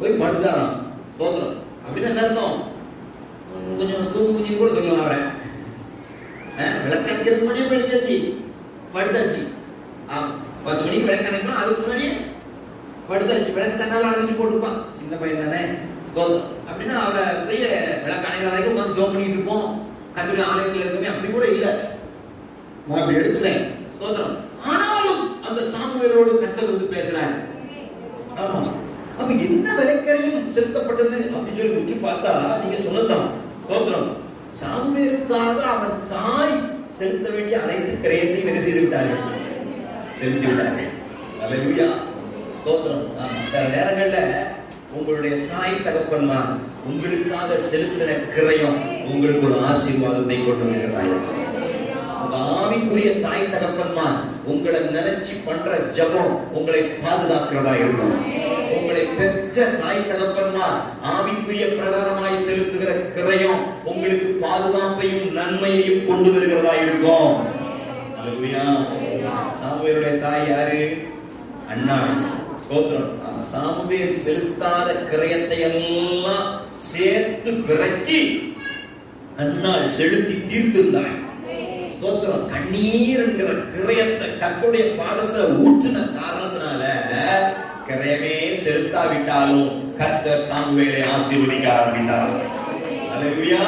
போய் படுத்தாராம். ஸ்தோத்திரம். அப்படின்னு அர்த்தம். கொஞ்சம் தூங்குஞ்சி கூட சொல்லலாம். அவரை விளக்கு அணைக்கிறதுக்கு முன்னாடியே படுத்தாச்சு. 10 மணிக்கு விளக்கு அணைக்கணும், அதுக்கு முன்னாடியே படுத்தாச்சு. விளக்கு தன்னால அணைஞ்சு போட்டுப்பான், சின்ன பையன் தானே. ஸ்தோத்திரம். அப்படின்னா அவரை பெரிய விளக்கு அணைக்கிற வரைக்கும் உட்காந்து ஜோம் பண்ணிட்டு இருப்போம். கத்துடைய ஆலயத்தில் இருக்கவே அப்படி கூட இல்லை. நான் அப்படி எடுத்துட்டேன். ஸ்தோத்திரம். ஆனாலும் அந்த சாமுவேலோடு கர்த்தர் வந்து பேசுறாரு. ஆமா, அப்ப என்ன விலைக்கரையும் செலுத்தப்பட்டது அப்படின்னு சொல்லி உச்சி பார்த்தா நீங்க சொல்லலாம். ஸ்தோத்திரம். சாமுவேலுக்காக அவன் தாய் செலுத்த வேண்டிய அனைத்து கிரயத்தையும் என்ன செய்து விட்டார்கள்? செலுத்தி விட்டார்கள். அல்லேலூயா. ஸ்தோத்திரம். சில நேரங்கள்ல உங்களுடைய தாய் தகப்பன்மார் உங்களுக்காக செலுத்தின கிரயம் உங்களுக்கு ஒரு ஆசீர்வாதத்தை கொண்டு வருகிறதா இருக்கும். உங்க ஆவிக்குரிய தாய் தகப்பன்மார் உங்களை நினைச்சு பண்ற ஜெபம் உங்களை பாதுகாக்கிறதா இருக்கும். உங்களை பெற்ற தாய் தகப்பன்மார் ஆவிக்குரிய பிரகாரமாய் செலுத்துகிற கிரயம் உங்களுக்கு பாதுகாப்பையும் நன்மையையும் கொண்டு வருகிறதா இருக்கும். அல்லேலூயா. சாமுவேலுடைய தாய் யாரு? அன்னாள். ஸ்தோத்திரம். சாமுவேல் செலுத்தாத கிரயத்தை எல்லாம் சேர்த்து பிறக்கி அன்னாள் செலுத்தி தீர்த்திருந்தாள். ஸ்தோத்திரம். கண்ணீர் என்கிற கிரயத்தை கர்த்தருடைய பாதத்தை ஊற்றின காரணத்தினால கிரயமே செலுத்தாவிட்டாலும் கர்த்தர் சாமுவேலை ஆசீர்வதிக்க ஆரம்பித்தார். அல்லேலூயா.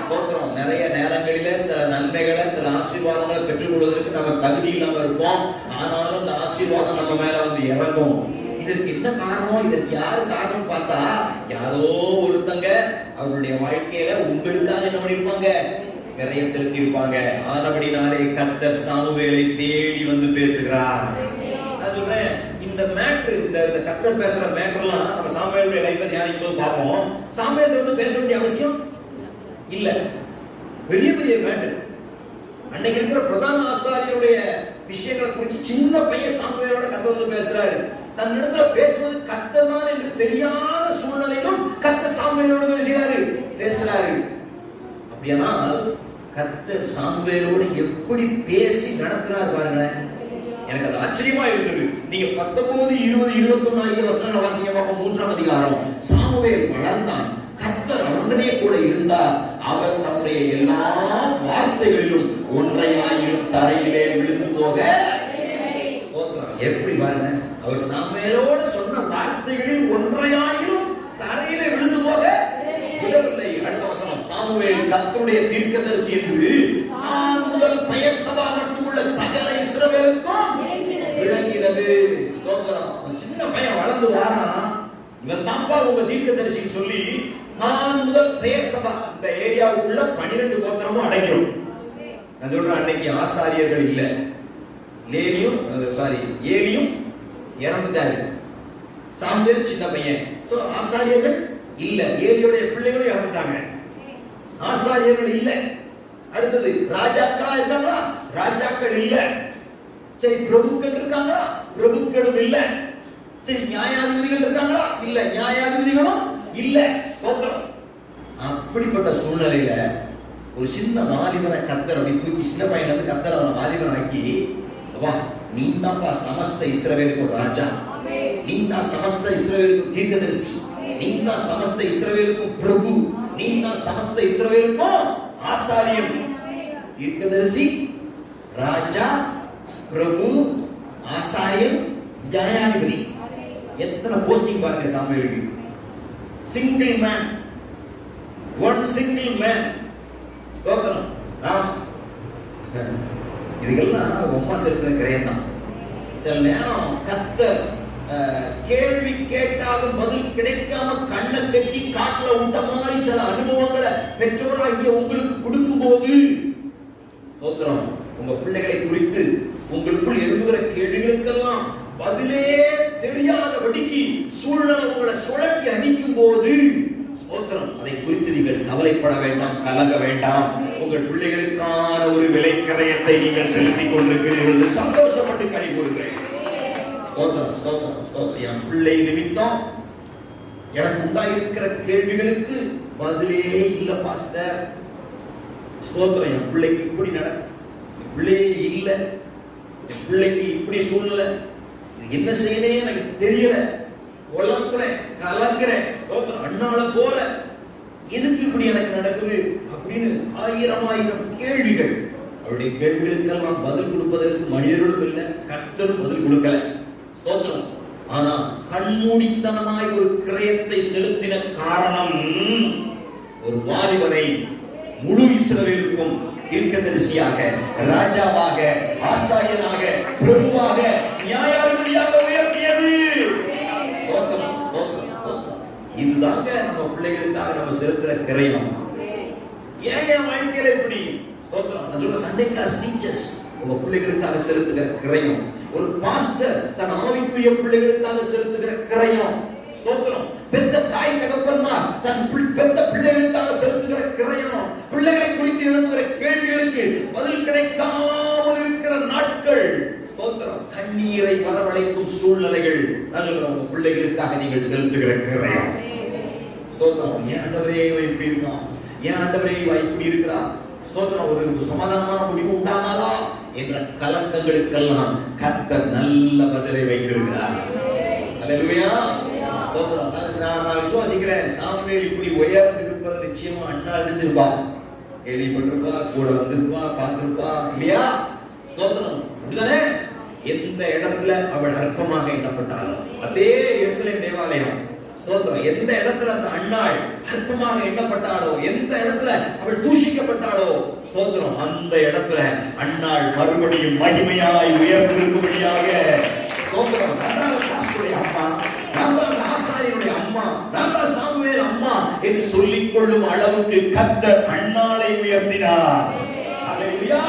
ஸ்தோத்திரம். நிறைய நேரங்களிலே சில நன்மைகளை சில ஆசீர்வாதங்களை பெற்றுக் கொள்வதற்கு நம்ம தகுதி இல்லாம இருப்போம். ஆனாலும் அந்த ஆசீர்வாதம் நம்ம மேல வந்து இறங்கும். இதற்கு என்ன காரணம்? இதற்கு யாரு காரணம் பார்த்தா, யாரோ ஒருத்தங்க அவருடைய வாழ்க்கையில உங்களுக்காக என்ன பண்ணிருப்பாங்க? கிரயம் செலுத்தி இருப்பாங்க. ஆனபடினாலே கர்த்தர் சாமுவேலை தேடி வந்து பேசுகிறார். நான் சொல்றேன், இந்த மேட்ரு, இந்த கர்த்தர் பேசுற மேட்டர்லாம் நம்ம சாமுவேலுடைய லைஃப்ல தியானிக்கும் போது பார்ப்போம். சாமுவேல் வந்து பேச வேண்டிய அவசியம் இல்ல. பெரிய பெரிய மேட்டர். அன்னைக்கு இருக்கிற பிரதான ஆசாரியருடைய விஷயங்களை குறித்து சின்ன பையன் சாமுவேலோட கர்த்தர் வந்து பேசுறாரு. தன்னிடத்துல பேசுவது கர்த்தர் தான் என்று தெரியாத சூழ்நிலையிலும் கர்த்தர் சாமுவேலோடு பேசுறாரு. அப்படியானால் கர்த்தர் சாமுவேலோடு எப்படி பேசி நடத்துறாரு பாருங்களேன். எனக்கு அது ஆச்சரியமா இருந்தது. நீங்க 19, 20, 21 வசனங்களை வாசிங்க பார்ப்போம். 3ஆம் அதிகாரம். சாமுவேல் வளர்ந்தான், கர்த்தர் அவனுடனே கூட இருந்தார். அவர் நம்முடைய எல்லா வார்த்தைகளிலும் ஒன்றையாயிரும் தரையிலே விழுந்து போக. எப்படி பாருங்க, அவர் சாமுவேலோடு சொன்ன வார்த்தைகளில் ஒன்றையாயிரும் தரையிலே விழுந்து போக விடவில்லை. அடுத்த வசனம். சாமுவேல் கர்த்தருடைய தீர்க்கதரிசி என்று தான் முதல் பெயர்சபா மட்டுமுள்ள சகல இஸ்ரவேலுக்கும் விளங்கினது. ஸ்தோத்திரம். சின்ன பையன் வளர்ந்து வாரான். இவன் தான்ப்பா உங்க தீர்க்கதரிசின்னு சொல்லி தான் முதல் பெயர்சபா இந்த ஏரியாவுக்குள்ள 12 கோத்திரமும் அடைக்கும். நான் சொல்றேன், அன்னைக்கு ஆசாரியர்கள் இல்ல. ஏலியும் இறந்துட்டாரு. சாமுவேல் சின்ன பையன். சோ ஆசாரியர்கள் இல்ல. ஏலியோட பிள்ளைகளும் இறந்துட்டாங்க. ஆசாரியர்கள் இல்ல. அடுத்தது ராஜாக்களா இருக்காங்களா? ராஜாக்கள் இல்ல. சரி, பிரபுக்கள் இருக்காங்களா? பிரபுக்களும் இல்ல. சரி, நியாயாதிபதிகள் இருக்காங்களா? இல்ல. நியாயாதிபதிகளும் இல்ல. ஸ்தோத்திரம். அப்படிப்பட்ட சூழ்நிலையில ஒரு சின்ன வாலிபனை கர்த்தர் அப்படி தூக்கி, சின்ன பையன் வந்து கர்த்தர் அவனை வாலிபன் ஆக்கி, வா, நீ தான்ப்பா சமஸ்த இஸ்ரவேலுக்கு ராஜா, நீ தான் சமஸ்த இஸ்ரவேலுக்கு தீர்க்கதரிசி, நீ தான் சமஸ்த இஸ்ரவேலுக்கு பிரபு, நீ தான் சமஸ்த இஸ்ரவேலுக்கும் ஆசாரியன். தீர்க்கதரிசி, ராஜா, பிரபு, ஆசாரியன், நியாயாதிபதி. எத்தனை போஸ்டிங் பாருங்க சாமுவேலுக்கு. Single man, one single man. ஸ்தோத்திரம். இதுக்கெல்லாம் ரொம்ப செலுத்தின கிரயம் தான். சில நேரம் கர்த்தர் கேள்வி கேட்டாலும் பதில் கிடைக்காம கண்ணை கட்டி காட்டுல விட்ட மாதிரி சில அனுபவங்களை பெற்றோராகிய உங்களுக்கு கொடுக்கும் போது, ஸ்தோத்திரம், உங்க பிள்ளைகளை குறித்து உங்களுக்குள் எழுதுகிற கேள்விகளுக்கெல்லாம் பதிலே தெரியாதபடிக்கு சூழ்நிலை உங்களை சுழட்டி அடிக்கும் போது ஸ்தோத்திரம், அதை குறித்து நீங்கள் கவலைப்பட வேண்டாம், கலங்க வேண்டாம். உங்கள் பிள்ளைகளுக்கான ஒரு விலை கிரயத்தை நீங்கள் செலுத்திக் கொண்டிருக்கிறீர்கள். சந்தோஷப்பட்டு கை கூறுகிறேன். ஸ்தோத்திரம், ஸ்தோத்திரம், ஸ்தோத்திரம். என் பிள்ளை நிமித்தம் எனக்கு உண்டாயிருக்கிற கேள்விகளுக்கு பதிலே இல்ல பாஸ்டர். ஸ்தோத்திரம், என் பிள்ளைக்கு இப்படி நடக்கும், என் பிள்ளையே இல்ல, என் பிள்ளைக்கு இப்படி சூழ்நிலை, என்ன செய்யனே எனக்கு தெரியல, உழங்குறேன், கலங்குறேன். ஸ்தோத்திரம், அண்ணால போல எதுக்கு இப்படி எனக்கு நடக்குது அப்படின்னு ஆயிரம் கேள்விகள். அவருடைய கேள்விகளுக்கெல்லாம் பதில் கொடுப்பதற்கு மனிதர்களும் இல்லை, கர்த்தரும் பதில் கொடுக்கல. ஸ்தோத்திரம். ஆனா கண்மூடித்தனமாய் ஒரு கிரயத்தை செலுத்தின காரணம், ஒரு வாலிபனை முழு இஸ்ரவேலுக்கும் தீர்க்கதரிசியாக, ராஜாவாக, ஆசாரியனாக, பிரபுவாக, நியாயாதிபதியாக உயர்த்தியது. ஸ்தோத்திரம், ஸ்தோத்திரம், ஸ்தோத்திரம். இதுதாங்க நம்ம பிள்ளைகளுக்காக நம்ம செலுத்துற கிரயம். ஏன் என் வாழ்க்கையில இப்படி? ஸ்தோத்திரம். நான் சொல்ற சண்டே கிளாஸ் டீச்சர்ஸ் உங்க பிள்ளைகளுக்காக செலுத்துகிற கிரயம், ஒரு பாஸ்டர் தன் ஆவிக்குரிய பிள்ளைகளுக்காக செலுத்துகிற கிரயம். ஸ்தோத்திரம். பெத்த தாய் தகப்பன்மார் தன் பெத்த பிள்ளைகளுக்காக செலுத்துகிற கிரயம், பிள்ளைகளை குறித்து எழுதுகிற கேள்விகளுக்கு பதில் கிடைக்காமல் இருக்கிற நாட்கள். ஸ்தோத்திரம். கண்ணீரை வரவழைக்கும் சூழ்நிலைகள். நான் சொல்றேன், உங்க பிள்ளைகளுக்காக நீங்கள் செலுத்துகிற கிரயம். ஸ்தோத்திரம். ஏன் ஆண்டவரே இப்படி இருக்கான், ஏன் ஆண்டவரே இப்படி இருக்கிறா? ஸ்தோத்திரம். ஒரு சமாதானமான முடிவு உண்டானாலா என்ற கலக்கங்களுக்கெல்லாம் கர்த்தர் நல்ல பதிலை வைத்திருக்கிறார். அல்லேலூயா. ஸ்தோத்திரம். நான் விசுவாசிக்கிறேன், சாமுவேல் இப்படி உயர்ந்து இருப்பது நிச்சயமா அண்ணா இருந்திருப்பா, கேள்விப்பட்டிருப்பா, கூட வந்திருப்பா, பார்த்திருப்பா, இல்லையா? ஸ்தோத்திரம். அப்படிதானே? எந்த இடத்துல அவள் அற்பமாக எண்ணப்பட்டாளோ, அதே எருசலேம் தேவாலயம். ஸ்தோத்திரம். எந்த இடத்துல அந்த அண்ணாள் அற்பமாக எண்ணப்பட்டாளோ, எந்த இடத்துல அவள் தூஷிக்கப்பட்டாளோ, ஸ்தோத்திரம், அந்த இடத்துல அண்ணாள் மறுபடியும் மகிமையாய் உயர்ந்திருக்கும்படியாக. ஸ்தோத்திரம். பாஸ்டருடைய அம்மா, நான் ஆசாரியனுடைய அம்மா, நான் சாமுவேல் அம்மா என்று சொல்லிக் கொள்ளும் அளவுக்கு கர்த்தர் அண்ணாளை உயர்த்தினார். அல்லேலூயா.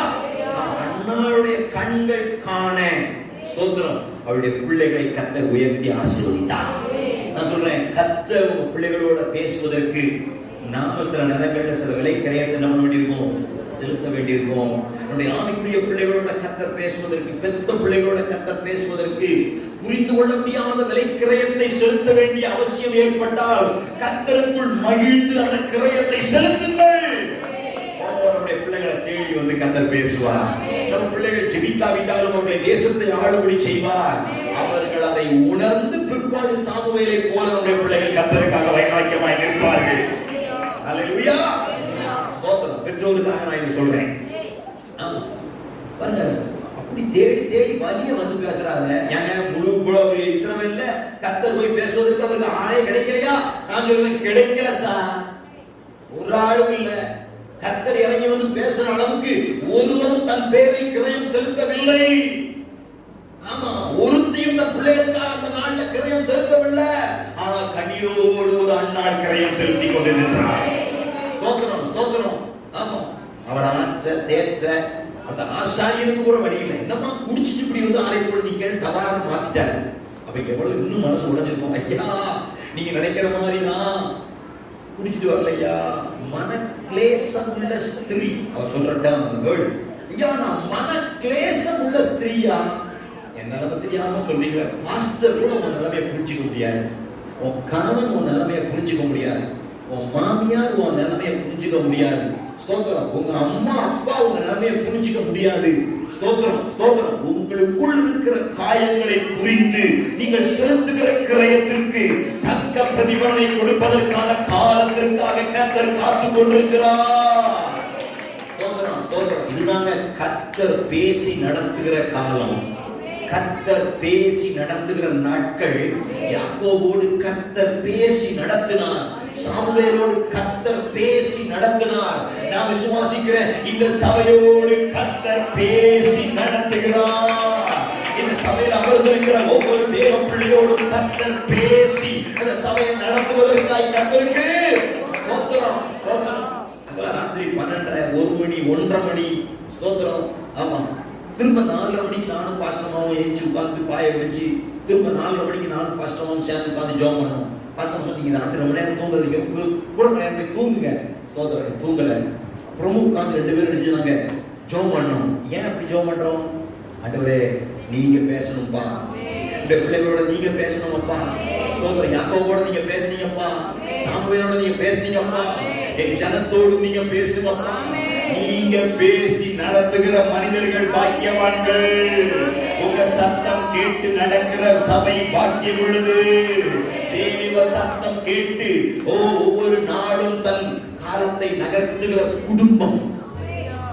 அண்ணாளுடைய கண்கள் காண, ஸ்தோத்திரம், அவருடைய பிள்ளைகளை கர்த்தர் உயர்த்தி ஆசீர்வதித்தார். நான் சொல்றேன், கர்த்தர் உங்க பிள்ளைகளோட பேசுவதற்கு நாம சில நேரங்கள்ல சில விலை கிரயத்தை நம்ம வேண்டியிருக்கோம், செலுத்த வேண்டியிருக்கோம். நம்முடைய ஆவிக்குரிய பிள்ளைகளோட கர்த்தர் பேசுவதற்கு, பெத்த பிள்ளைகளோட கர்த்தர் பேசுவதற்கு புரிந்து கொள்ள முடியாத விலை கிரயத்தை செலுத்த வேண்டிய அவசியம் ஏற்பட்டால் கர்த்தருக்குள் மகிழ்ந்து அந்த கிரயத்தை செலுத்துங்கள். நம்முடைய பிள்ளைகளை தேடி வந்து கர்த்தர் பேசுவார். நம்ம பிள்ளைகள் ஜெபிக்காவிட்டாலும் அவர்களை தேசத்தை ஆளுபடி செய்வார். அவர்கள் அதை உணர்ந்து பிற்பாடு சாமுவேலை போல நம்முடைய பிள்ளைகள் கர்த்தருக்காக வைராக்கியமாய் நிற்பார்கள். அல்லேலூயா. ஸ்தோத்திரம். பெற்றோருக்காக நான் இதை சொல்றேன். ஆமா, பாருங்க, அப்படி தேடி தேடி வலிய வந்து பேசுறாங்க. ஏங்க முழு இஸ்ரவேல்ல கர்த்தர் போய் பேசுவதற்கு அவருக்கு ஆளே கிடைக்கலையா? நான் சொல்லுவேன், கிடைக்கல சார், ஒரு ஆளும் இல்ல. கர்த்தர் இறங்கி வந்து பேசுற அளவுக்கு ஒருவரும் தன் பேரில் கிரயம் செலுத்தவில்லை. ஆமா, ஒருத்தையும் தன் பிள்ளைகளுக்காக அந்த நாள்ல கிரயம் செலுத்தவில்லை. ஆனால் கண்ணீரோடு ஒரு அண்ணாள் கிரயம் செலுத்தி கொண்டிருக்கிறார். ஸ்தோத்திரம், ஸ்தோத்திரம். ஆமா, அவர் ஆற்ற தேற்ற அந்த ஆசாரியனுக்கு கூட வழி இல்லை. என்னமா குடிச்சிட்டு இப்படி வந்து ஆலயத்தோடு நீங்க தவறாக மாத்திட்டாரு. அப்ப எவ்வளவு இன்னும் மனசு உடைஞ்சிருக்கும். ஐயா, நீங்க நினைக்கிற மாதிரி நான் குடிச்சிட்டு வரலையா, மன கிளேசம் உள்ள ஸ்திரீ. அவர் சொல்றா வேர்டு, ஐயா நான் மன கிளேசம் உள்ள ஸ்திரீயா. என் நிலைமை தெரியாம சொல்றீங்க. பாஸ்டர் கூட உன் நிலைமையை புரிஞ்சுக்க முடியாது, உன் கணவன் உன் நிலைமையை புரிஞ்சுக்க முடியாது, உன் மாமியார் உன் நிலைமையை புரிஞ்சுக்க முடியாது. ஸ்தோத்திரம். உங்க அம்மா அப்பா உங்க நிலைமையை புரிஞ்சுக்க முடியாது. ஸ்தோத்திரம், ஸ்தோத்திரம். உங்களுக்குள் இருக்கிற காயங்களை புரிந்து நீங்கள் செலுத்துகிற கிரயத்திற்கு தக்க பிரதிபலனை கொடுப்பதற்கான காலத்திற்காக கர்த்தர் காத்துக் கொண்டிருக்கிறார். ஸ்தோத்திரம், ஸ்தோத்திரம். இதுதாங்க கர்த்தர் பேசி நடத்துகிற காலம், கர்த்தர் பேசி நடத்துகிற நாட்கள். யாக்கோபோடு கர்த்தர் பேசி நடத்தினார், சாமுவேலோடு கர்த்தர் பேசி நடத்தினார். நான் விசுவாசிக்கிறேன், இந்த சபையோடு கர்த்தர் பேசி நடத்துகிறார். இந்த சபையில் அமர்ந்திருக்கிற ஒவ்வொரு தேவ பிள்ளையோடும் கர்த்தர் பேசி இந்த சபையை நடத்துவதற்காய் கர்த்தருக்கு ஸ்தோத்திரம், ஸ்தோத்திரம். ராத்திரி 12:30, 1 மணி, 1:30 மணி. ஸ்தோத்திரம். ஆமா, திரும்ப 4:30 மணிக்கு நானும் பாஸ்டமாவும் எழுச்சி உட்காந்து பாய வச்சு திரும்ப 4:30 மணிக்கு நானும் பாஸ்டமாவும் சேர்ந்து உட்காந்து ஜெபம் பண்ணோம். பாஸ்டம் சொன்னீங்க ராத்திரி ரொம்ப நேரம் தூங்குறீங்க, கூட நேரம் போய் தூங்குங்க. சோதரன் தூங்கல. அப்புறமும் உட்காந்து 2 பேரும் நினைச்சாங்க ஜெபம் பண்ணோம். ஏன் அப்படி ஜெபம் பண்றோம்? ஆண்டவரே நீங்க பேசணும்பா, இந்த பிள்ளைகளோட நீங்க பேசணும்ப்பா. சோதரன் யாக்கோவோட நீங்க பேசுனீங்கப்பா, சாமுவேலோட நீங்க பேசுனீங்கப்பா, என் ஜனத்தோடு நீங்க பேசுங்கப்பா. நீங்க பேசி நடத்துகிற மனிதர்கள் பாக்கியவான்கள். உங்க சத்தம் கேட்டு நடக்கிற சபை பாக்கியம் உள்ளது. தேவ சத்தம் கேட்டு ஒவ்வொரு நாளும் தன் காலத்தை நகர்த்துகிற குடும்பம்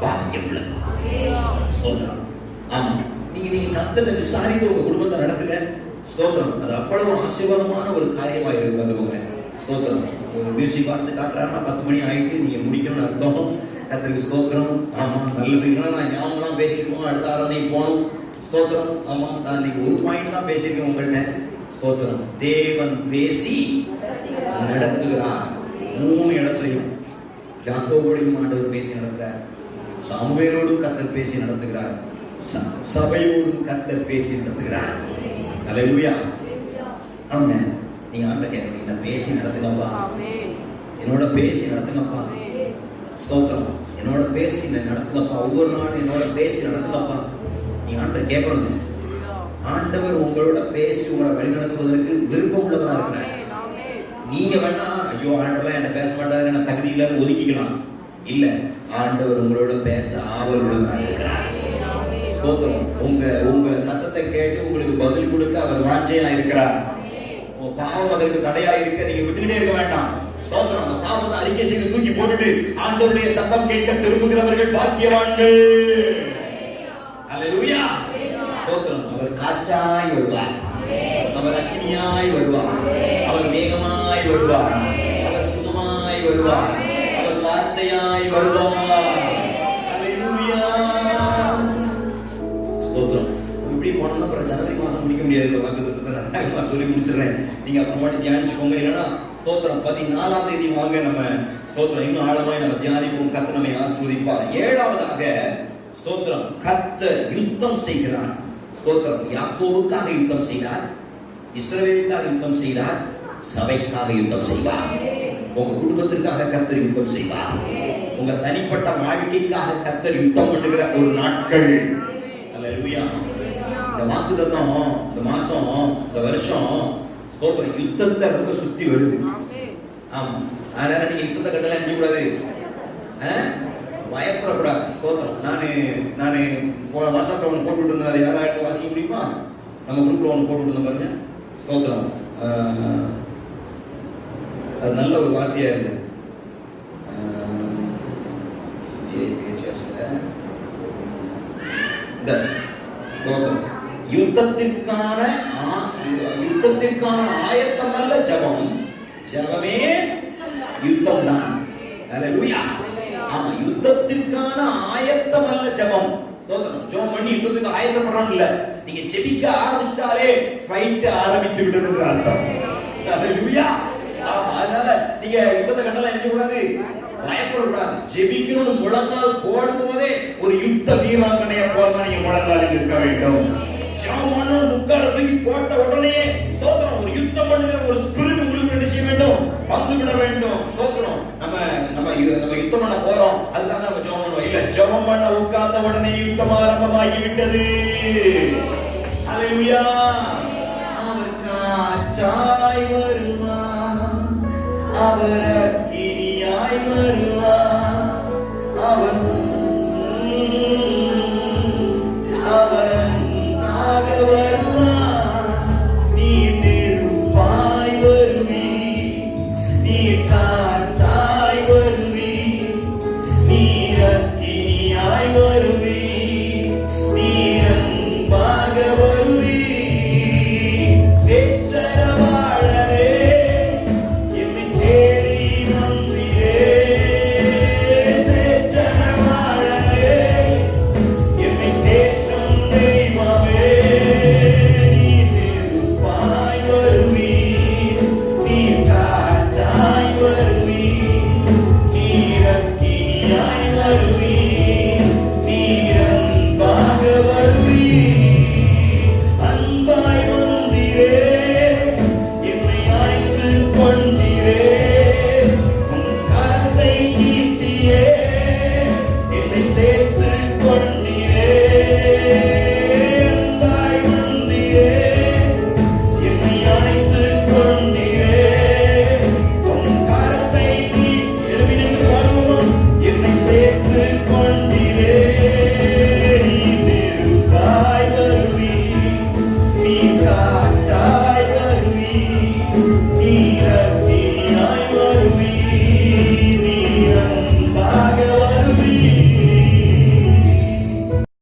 பாக்கியம் உள்ளது. ஸ்தோத்திரம். ஆமா, நீங்க கர்த்தரை விசாரித்து உங்க குடும்பத்தை நடத்துங்க. ஸ்தோத்திரம். அது அவ்வளவு ஆசீர்வாதமான ஒரு காரியமா இருக்கு. வந்துக்கோங்க. ஸ்தோத்திரம். ஒரு மியூசிக் வாசித்து காட்டுறாருன்னா 10 மணி ஆயிட்டு நீங்க முடிக்கணும்னு அர்த்தம். கர்த்தருக்கு ஸ்தோத்திரம். ஆமா, நல்லது. நான் ஞாபகம் பேசிட்டு அடுத்த ஆராதனைக்கு போகணும். ஸ்தோத்திரம். ஆமா, நான் இன்னைக்கு ஒரு பாயிண்ட் தான் பேசியிருக்கேன் உங்கள்கிட்ட. ஸ்தோத்திரம். தேவன் பேசி நடத்துகிறார். 3 இடத்துலையும் யாக்கோபோடையும் ஆண்டவர் பேசி நடத்துகிறார், சாமுவேலோடும் கர்த்தர் பேசி நடத்துகிறார், சபையோடும் கர்த்தர் பேசி நடத்துகிறார். அல்லேலூயா. ஆமாங்க. நீங்க ஆண்டவரை கேட்கணும், என்ன பேசி நடத்துங்கப்பா, என்னோட பேசி நடத்துங்கப்பா. ஸ்தோத்திரம். என்னோட பேசி நடத்துங்கப்பா, ஒவ்வொரு நாளும் என்னோட பேசி நடத்துங்கப்பா. நீங்க ஆண்டவரை கேட்கணும். ஆண்டவர் உங்களோட பேசி உங்களை வழிநடத்துவதற்கு விருப்பம் உள்ளவரா இருக்கிறார். நீங்க வேணா ஐயோ ஆண்டவர் என்ன பேச மாட்டாரு, என்ன தகுதி இல்லைன்னு ஒதுக்கிக்கலாம். இல்ல, ஆண்டவர் உங்களோட பேச ஆவல் உள்ளவரா இருக்கிறார். ஸ்தோத்திரம். உங்க சத்தத்தை கேட்டு உங்களுக்கு பதில் கொடுக்க அவர் வாஞ்சையா இருக்கிறார். உங்க பாவம் அதற்கு தடையா இருக்க நீங்க விட்டுக்கிட்டே இருக்க வேண்டாம். ஸ்தோத்திரம். அந்த பாவத்தை அறிக்கை செய்து தூக்கி போட்டுட்டு ஆண்டவருடைய சத்தம் கேட்க திரும்புகிறவர்கள் பாக்கியவான்கள். அல்லேலூயா. ஸ்தோத்திரம். அவர் காற்றாய் வருவார், அவர் அக்கினியாய் வருவார், அவர் மேகமாய் வருவார், அவர் சுகமாய் வருவார், அவர் வார்த்தையாய் வருவார். அல்லேலூயா. ஸ்தோத்திரம். இப்படி போனோம்னா அப்புறம் ஜனவரி மாசம் முடிக்க முடியாது. வாக்குத்தத்தத்தை சொல்லி முடிச்சிடுறேன், நீங்க அப்புறமா தியானிச்சுக்கோங்க. இல்லைன்னா ஸ்தோத்திரம் 14ஆம் தேதி வாங்க நம்ம ஸ்தோத்திரம் இன்னும் ஆழமாய் நம்ம தியானிப்போம். கர்த்தர் நம்மை ஆசீர்வதிப்பார். 7ஆவதாக ஸ்தோத்திரம், கர்த்தர் யுத்தம் செய்கிறார். ஸ்தோத்திரம். யாக்கோபுக்காக யுத்தம் செய்தார், இஸ்ரவேலுக்காக யுத்தம் செய்தார், சபைக்காக யுத்தம் செய்வார். உங்க குடும்பத்திற்காக கர்த்தர் யுத்தம் செய்வார். உங்க தனிப்பட்ட வாழ்க்கைக்காக கர்த்தர் யுத்தம் பண்ணுகிற ஒரு நாட்கள். அல்லேலூயா. இந்த வாக்குத்தத்தம் இந்த மாசம் இந்த வருஷம் ஸ்தோத்திரம் யுத்தத்தை ரொம்ப சுத்தி வருது. ஆமா, அதனால நீங்க யுத்தத்தை கட்டல நினைக்க கூடாது, பயப்படக்கூடாது. ஸ்தோத்திரம். நானு வாட்ஸ்அப்ல ஒன்று போட்டு இருந்தேன், அது யாராவது வாசிக்க முடியுமா? நம்ம குரூப்ல ஒன்று போட்டு இருந்தோம் பாருங்க. ஸ்தோத்திரம். அது நல்ல ஒரு வார்த்தையா இருந்தது. யுத்தத்திற்கான ஆயத்தம் அல்ல ஜெபம், ஜெபமே யுத்தம் தான். அல்லேலூயா. ஆமா, யுத்தத்திற்கான ஆயத்தம் அல்ல ஜெபம். ஸ்தோத்திரம். ஜெபம் பண்ணி யுத்தத்துக்கு ஆயத்தப்படுறோம் இல்ல, நீங்க ஜெபிக்க ஆரம்பிச்சாலே ஃபைட் ஆரம்பித்து விட்டதுன்ற அர்த்தம். அல்லேலூயா. அதனால நீங்க யுத்தத்தை கண்டலாம் நினைக்க கூடாது, பயப்படக்கூடாது. ஜெபிக்கணும்னு முழங்கால் போடும் போதே ஒரு யுத்த வீராங்கனைய போல நீங்க முழங்காலில் இருக்க வேண்டும். ஜெபம் முக்கால தூக்கி போட்ட உடனே ஸ்தோத்திரம் ஒரு யுத்தம் பண்ணுகிற ஒரு ஸ்பிரிட் உங்களுக்கு என்ன செய்ய வேண்டும்? வந்துவிட வேண்டும். ஸ்தோத்திரம். நம்ம யுத்தம் பண்ண போறோம், அதுதான் நம்ம ஜெபம் பண்ணுவோம். இல்ல, ஜெபம் பண்ண உட்கார்ந்த உடனே யுத்தம் ஆரம்பமாகி விட்டது. அல்லேலூயா. அவர் காற்றாய் வருவார், அவர் அக்கினியாய் வருவார், அவர் வருவார். நீ நெருப்பாய் வருவி, நீ காற்றாய் வருவி, நீ